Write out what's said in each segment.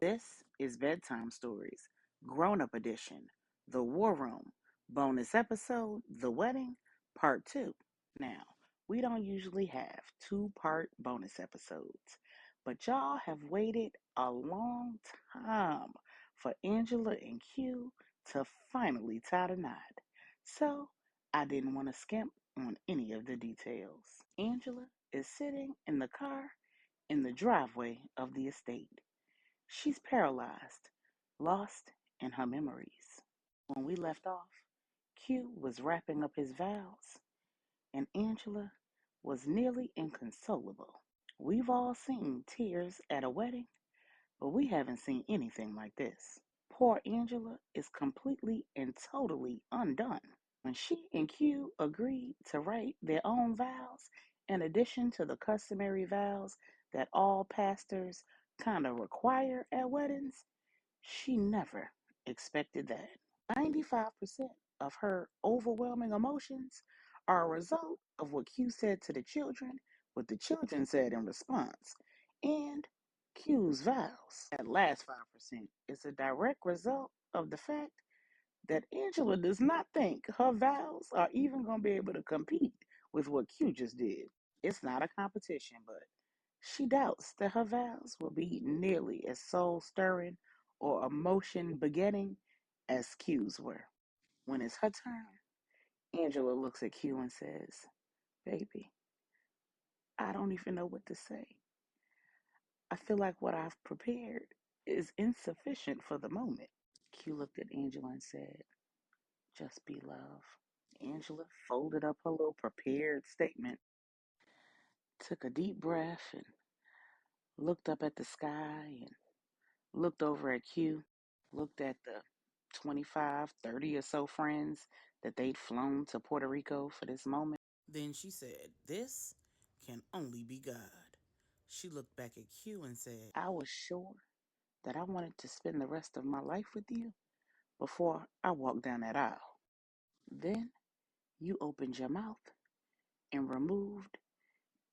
This is Bedtime Stories, Grownup Edition, The War Room, bonus episode, The Wedding, Part 2. Now, we don't usually have two-part bonus episodes, but y'all have waited a long time for Angela and Q to finally tie the knot. So, I didn't want to skimp on any of the details. Angela is sitting in the car in the driveway of the estate. She's paralyzed, lost in her memories. When we left off, Q was wrapping up his vows, and Angela was nearly inconsolable. We've all seen tears at a wedding, but we haven't seen anything like this. Poor Angela is completely and totally undone. When she and Q agreed to write their own vows, in addition to the customary vows that all pastors kind of require at weddings, she never expected that. 95% of her overwhelming emotions are a result of what Q said to the children, what the children said in response, and Q's vows. That last 5% is a direct result of the fact that Angela does not think her vows are even going to be able to compete with what Q just did. It's not a competition, but she doubts that her vows will be nearly as soul stirring or emotion begetting as Q's were. When it's her turn, Angela looks at Q and says, "Baby, I don't even know what to say. I feel like what I've prepared is insufficient for the moment." Q looked at Angela and said, "Just be love." Angela folded up her little prepared statement, took a deep breath, and looked up at the sky and looked over at Q, looked at the 25, 30 or so friends that they'd flown to Puerto Rico for this moment. Then she said, "This can only be God." She looked back at Q and said, "I was sure that I wanted to spend the rest of my life with you before I walked down that aisle. Then you opened your mouth and removed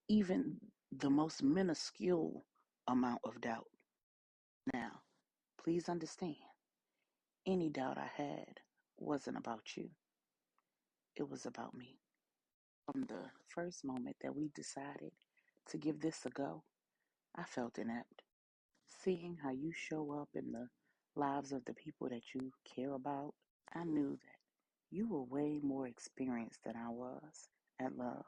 even the most minuscule amount of doubt. Now, please understand, any doubt I had wasn't about you, it was about me. From the first moment that we decided to give this a go, I felt inept. Seeing how you show up in the lives of the people that you care about, I knew that you were way more experienced than I was at love.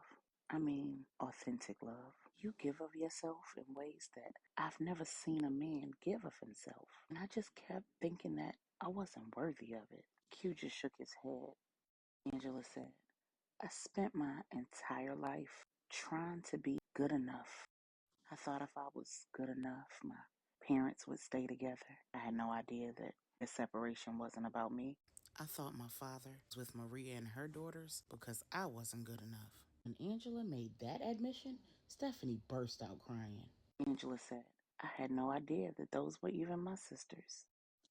I mean, authentic love. You give of yourself in ways that I've never seen a man give of himself. And I just kept thinking that I wasn't worthy of it." Q just shook his head. Angela said, "I spent my entire life trying to be good enough. I thought if I was good enough, my parents would stay together. I had no idea that the separation wasn't about me. I thought my father was with Maria and her daughters because I wasn't good enough." When Angela made that admission, Stephanie burst out crying. Angela said, "I had no idea that those were even my sisters.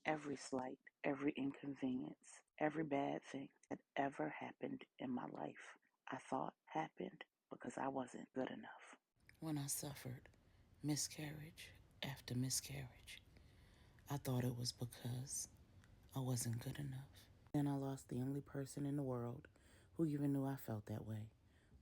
Every slight, every inconvenience, every bad thing that ever happened in my life, I thought happened because I wasn't good enough. When I suffered miscarriage after miscarriage, I thought it was because I wasn't good enough. Then I lost the only person in the world who even knew I felt that way,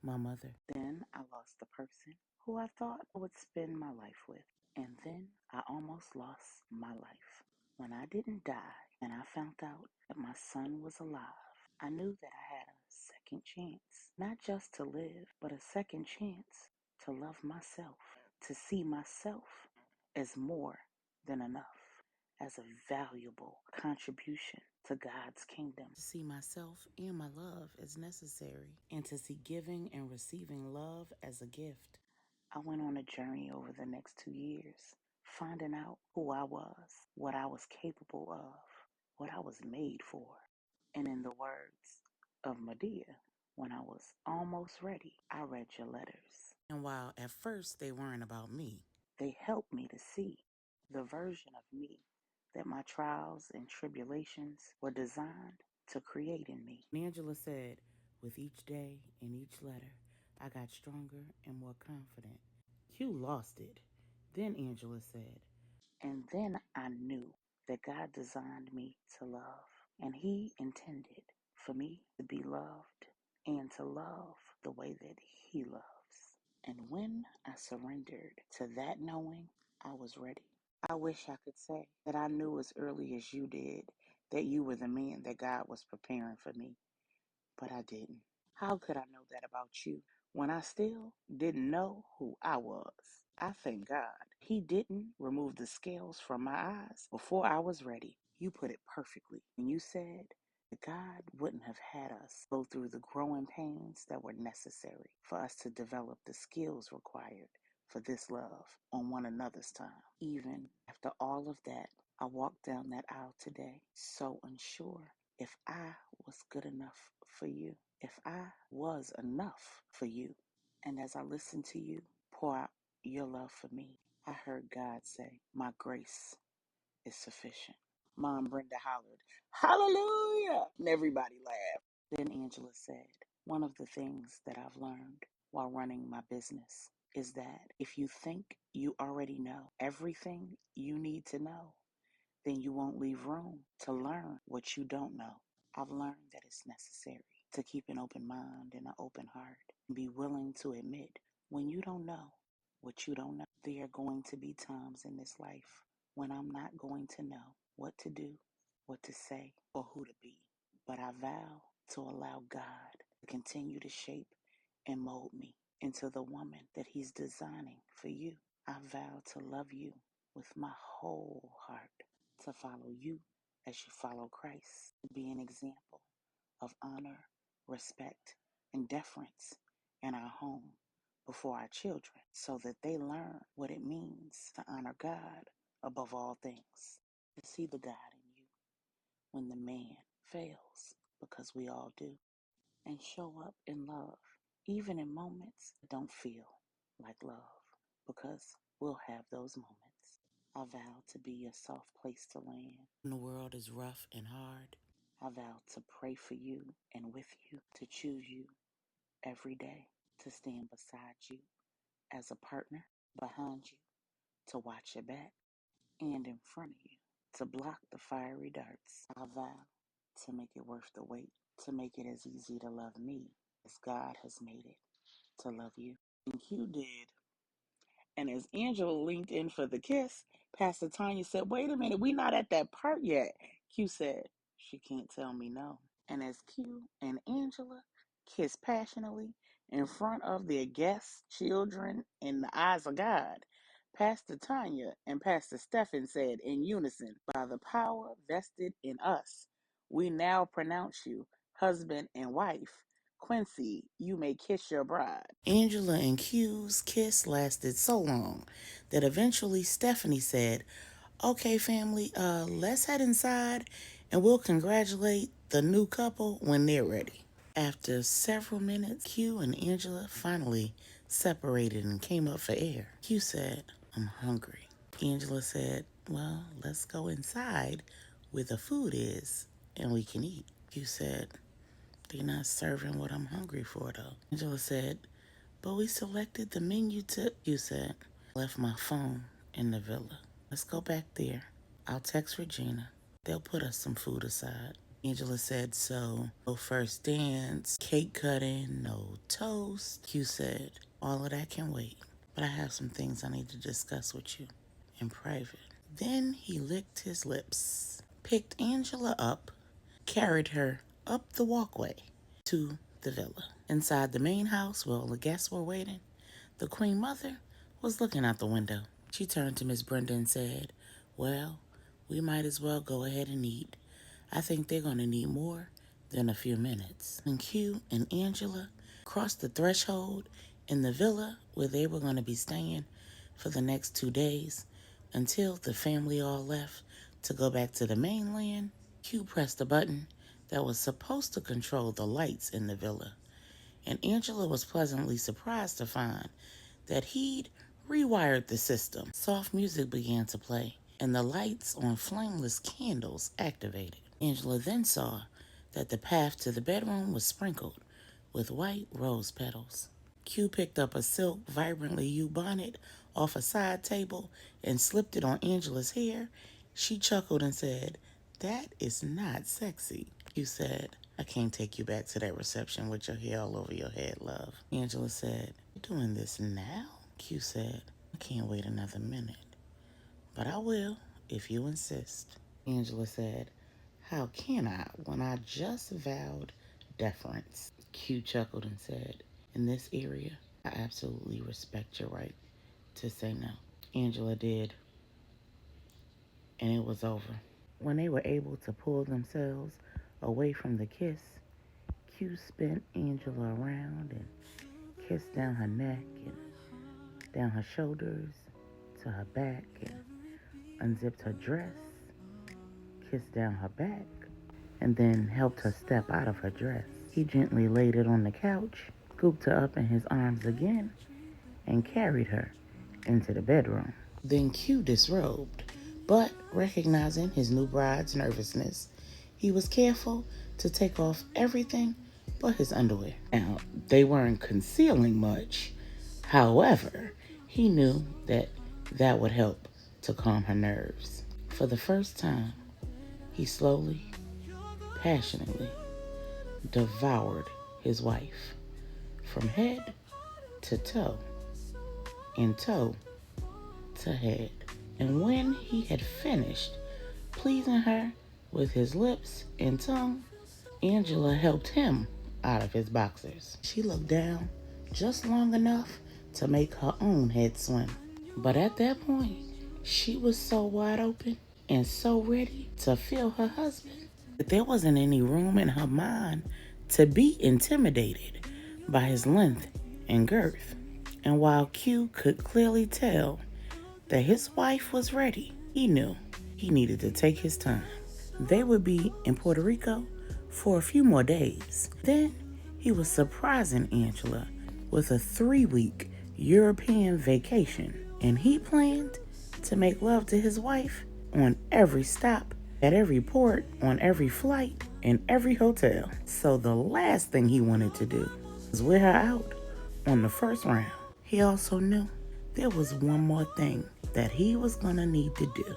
my mother. Then I lost the person who I thought I would spend my life with. And then I almost lost my life. When I didn't die and I found out that my son was alive, I knew that I had a second chance, not just to live, but a second chance to love myself, to see myself as more than enough, as a valuable contribution to God's kingdom. To see myself and my love as necessary, and to see giving and receiving love as a gift. I went on a journey over the next 2 years, finding out who I was, what I was capable of, what I was made for. And in the words of Medea, when I was almost ready, I read your letters. And while at first they weren't about me, they helped me to see the version of me that my trials and tribulations were designed to create in me." And Angela said, "With each day and each letter, I got stronger and more confident." Q lost it. Then Angela said, And then I knew that God designed me to love, and He intended for me to be loved and to love the way that He loves. And when I surrendered to that knowing, I was ready. I wish I could say that I knew as early as you did that you were the man that God was preparing for me, but I didn't. How could I know that about you when I still didn't know who I was? I thank God He didn't remove the scales from my eyes before I was ready. You put it perfectly when you said that God wouldn't have had us go through the growing pains that were necessary for us to develop the skills required for this love on one another's time. Even after all of that, I walked down that aisle today so unsure if I was good enough for you, if I was enough for you. And as I listened to you pour out your love for me, I heard God say, my grace is sufficient. Mom Brenda hollered, hallelujah! And everybody laughed. Then Angela said, one of the things that I've learned while running my business is that if you think you already know everything you need to know, then you won't leave room to learn what you don't know. I've learned that it's necessary to keep an open mind and an open heart and be willing to admit when you don't know what you don't know. There are going to be times in this life when I'm not going to know what to do, what to say, or who to be. But I vow to allow God to continue to shape and mold me into the woman that He's designing for you. I vow to love you with my whole heart, to follow you as you follow Christ, to be an example of honor, respect, and deference in our home before our children so that they learn what it means to honor God above all things, to see the God in you when the man fails, because we all do, and show up in love, even in moments that don't feel like love, because we'll have those moments. I vow to be a soft place to land when the world is rough and hard. I vow to pray for you and with you, to choose you every day, to stand beside you as a partner, behind you, to watch your back, and in front of you, to block the fiery darts. I vow to make it worth the wait, to make it as easy to love me as God has made it to love you. And Q did. And as Angela leaned in for the kiss, Pastor Tanya said, wait a minute, we not at that part yet. Q said, she can't tell me no. And as Q and Angela kissed passionately in front of their guests, children, in the eyes of God, Pastor Tanya and Pastor Stephen said in unison, by the power vested in us, we now pronounce you husband and wife. Quincy, you may kiss your bride. Angela and Q's kiss lasted so long that eventually Stephanie said, okay, family, let's head inside and we'll congratulate the new couple when they're ready. After several minutes, Q and Angela finally separated and came up for air. Q said, I'm hungry. Angela said, well, let's go inside where the food is and we can eat. Q said, they're not serving what I'm hungry for, though. Angela said, but we selected the menu to... Q said, left my phone in the villa. Let's go back there. I'll text Regina. They'll put us some food aside. Angela said, so no first dance, cake cutting, no toast. Q said, all of that can wait. But I have some things I need to discuss with you in private. Then he licked his lips, picked Angela up, carried her up the walkway to the villa. Inside the main house, where all the guests were waiting, the Queen Mother was looking out the window. She turned to Miss Brenda and said, well, we might as well go ahead and eat. I think they're going to need more than a few minutes. And Q and Angela crossed the threshold in the villa where they were going to be staying for the next 2 days until the family all left to go back to the mainland. Q pressed a button that was supposed to control the lights in the villa, and Angela was pleasantly surprised to find that he'd rewired the system. Soft music began to play, and the lights on flameless candles activated. Angela then saw that the path to the bedroom was sprinkled with white rose petals. Q picked up a silk, vibrantly hued bonnet off a side table and slipped it on Angela's hair, she chuckled and said, "That is not sexy." Q said, "I can't take you back to that reception with your hair all over your head, love." Angela said, "You're doing this now?" Q said, "I can't wait another minute, but I will if you insist." Angela said, "How can I when I just vowed deference?" Q chuckled and said, "In this area, I absolutely respect your right to say no." Angela did, and it was over. When they were able to pull themselves away from the kiss, Q spun Angela around and kissed down her neck and down her shoulders to her back and unzipped her dress, kissed down her back, and then helped her step out of her dress. He gently laid it on the couch, scooped her up in his arms again, and carried her into the bedroom. Then Q disrobed, but recognizing his new bride's nervousness, he was careful to take off everything but his underwear. Now, they weren't concealing much. However, he knew that would help to calm her nerves. For the first time, he slowly, passionately devoured his wife from head to toe and toe to head. And when he had finished pleasing her with his lips and tongue, Angela helped him out of his boxers. She looked down just long enough to make her own head swim. But at that point, she was so wide open and so ready to feel her husband that there wasn't any room in her mind to be intimidated by his length and girth. And while Q could clearly tell that his wife was ready, he knew he needed to take his time. They would be in Puerto Rico for a few more days. Then he was surprising Angela with a 3-week European vacation, and he planned to make love to his wife on every stop, at every port, on every flight, in every hotel. So the last thing he wanted to do was wear her out on the first round. He also knew there was one more thing that he was gonna need to do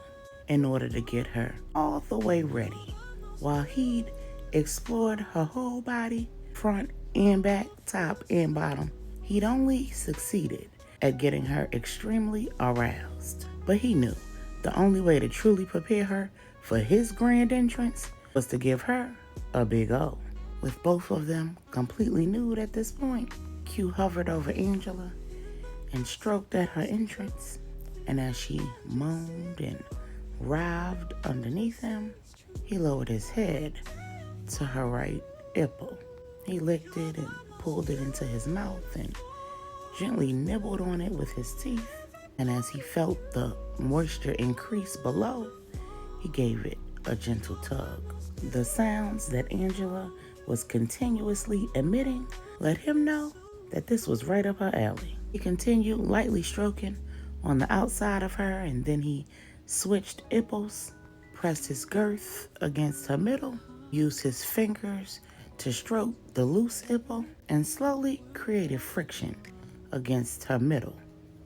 in order to get her all the way ready. While he'd explored her whole body, front and back, top and bottom, he'd only succeeded at getting her extremely aroused. But he knew the only way to truly prepare her for his grand entrance was to give her a big O. With both of them completely nude at this point, Q hovered over Angela and stroked at her entrance, and as she moaned and writhed underneath him, he lowered his head to her right nipple. He licked it and pulled it into his mouth and gently nibbled on it with his teeth. And as he felt the moisture increase below, he gave it a gentle tug. The sounds that Angela was continuously emitting let him know that this was right up her alley. He continued lightly stroking on the outside of her, and then he switched nipples, pressed his girth against her middle, used his fingers to stroke the loose nipple, and slowly created friction against her middle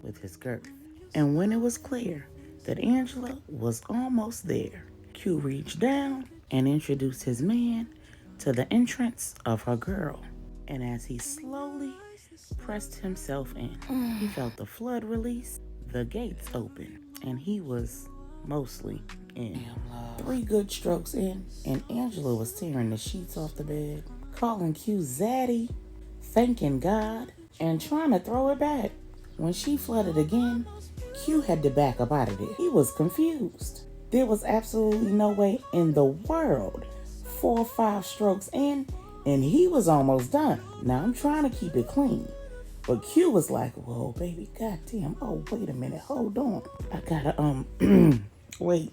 with his girth. And when it was clear that Angela was almost there, Q reached down and introduced his man to the entrance of her girl. And as he slowly pressed himself in, he felt the flood release, the gates open, and he was mostly in. 3 good strokes in, and Angela was tearing the sheets off the bed, calling Q Zaddy, thanking God, and trying to throw it back. When she flooded again, Q had to back up out of there. He was confused. There was absolutely no way in the world 4 or 5 strokes in, and he was almost done. Now I'm trying to keep it clean, but Q was like, "Whoa, baby, goddamn! Oh, wait a minute, hold on. I gotta wait.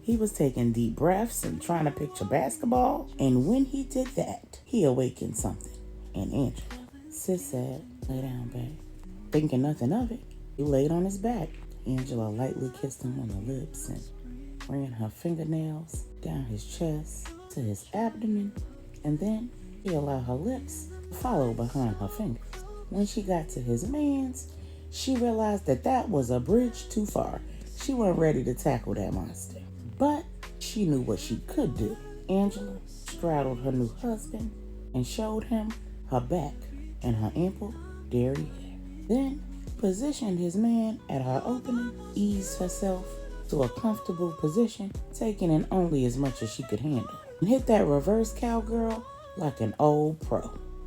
He was taking deep breaths and trying to picture basketball, and when he did that, he awakened something in Angela. Sis said, "Lay down, babe." Thinking nothing of it, he laid on his back. Angela lightly kissed him on the lips and ran her fingernails down his chest to his abdomen, and then she allowed her lips to follow behind her fingers. When she got to his man's, she realized that was a bridge too far. She wasn't ready to tackle that monster. But she knew what she could do. Angela straddled her new husband and showed him her back and her ample dairy hair. Then positioned his man at her opening, eased herself to a comfortable position, taking in only as much as she could handle, and hit that reverse cowgirl like an old pro.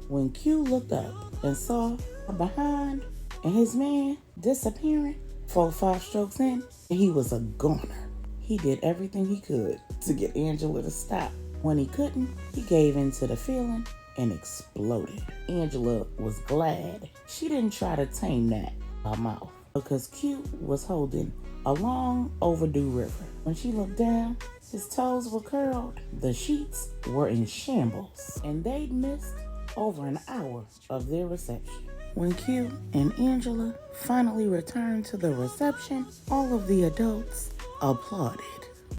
When Q looked up and saw her behind and his man disappearing, 4-5 strokes in, and he was a goner. He did everything he could to get Angela to stop. When he couldn't, he gave in to the feeling and exploded. Angela was glad she didn't try to tame that her mouth, because Q was holding a long overdue river. When she looked down, his toes were curled, the sheets were in shambles, and they'd missed over an hour of their reception. When Q and Angela finally returned to the reception, all of the adults applauded.